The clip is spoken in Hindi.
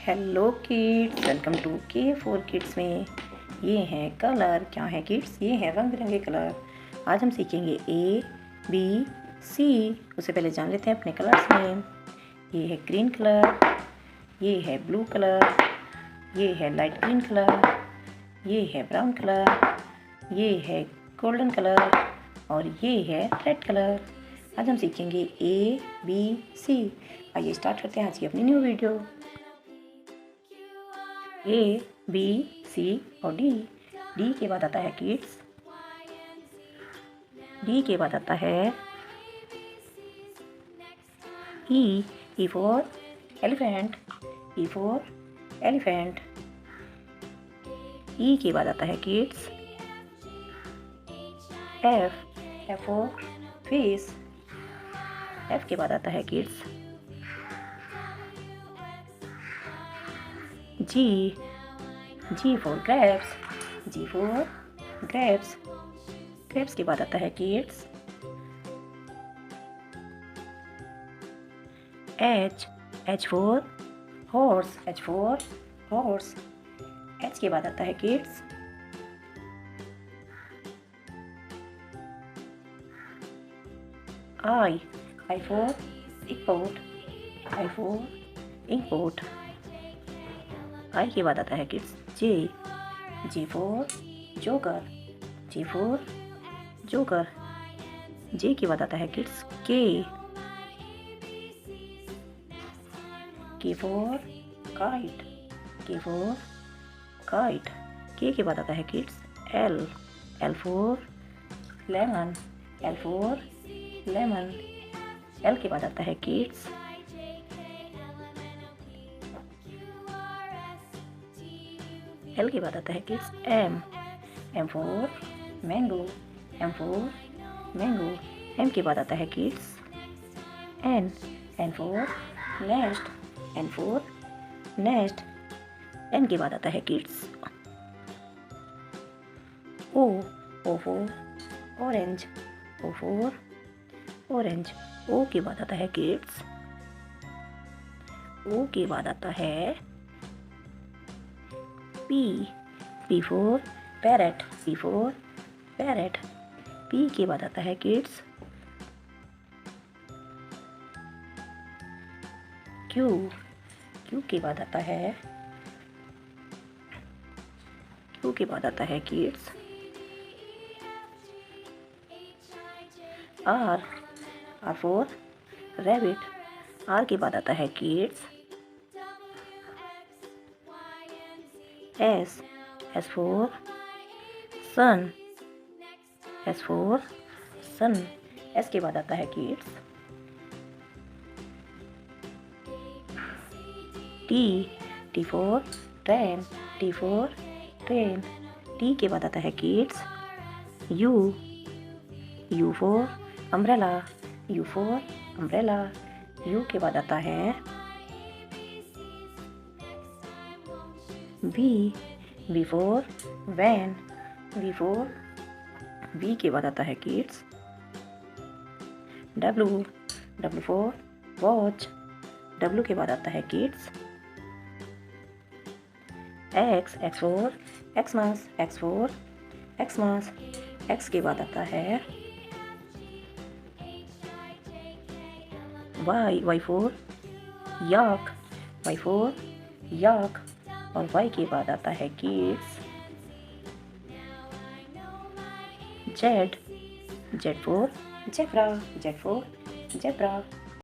हेलो किड्स, वेलकम टू के4 किड्स में। ये हैं कलर। क्या है किड्स? ये हैं रंग बिरंगे कलर। आज हम सीखेंगे ए बी सी। उससे पहले जान लेते हैं अपने कलर्स नेम। ये है ग्रीन कलर, ये है ब्लू कलर, ये है लाइट ग्रीन कलर, ये है ब्राउन कलर, ये है गोल्डन कलर और ये है रेड कलर। आज हम सीखेंगे ए बी सी। आइए स्टार्ट करते हैं आज की अपनी new video. A B C और डी। डी के बाद आता है किड्स, डी के बाद आता है E. E for elephant, E for elephant. E के बाद आता है kids F. F for fish. F के बाद आता है kids G. G for grapes, G for grapes. Grapes के बाद आता है kids H. H for horse, H for horse. H के बाद आता है kids I. I for inkpot, I for inkpot. I के बाद आता है kids J. J for joker, J for joker. J के बाद आता है kids K. K for kite, K for kite. के बाद आता है kids L. L for lemon, L for lemon. L के बाद आता है किड्स एल के बाद आता है kids M. M for mango, M for mango. M के बाद आता है kids N. N for nest, N for nest. N के बाद आता है kids O. O for orange, O for orange. O के बाद आता है किड्स ओ के बाद आता है P. P for parrot, P for parrot. P के बाद आता है किड्स क्यू। क्यू के बाद आता है क्यू के बाद आता है kids R. R for rabbit. R के बाद आता है kids S. S for sun, S for sun. S के बाद आता है kids T. T for train, T for train. T के बाद आता है kids U. U for umbrella, U for umbrella. U के बाद आता है V. V for van, V for V के बाद आता है kids W. W for watch. W के बाद आता है kids X. X for Xmas, X for Xmas. X के बाद आता है Y. Y for yak, Y for yak. और वाई के बाद आता है kids Z. Z for zebra, Z for zebra.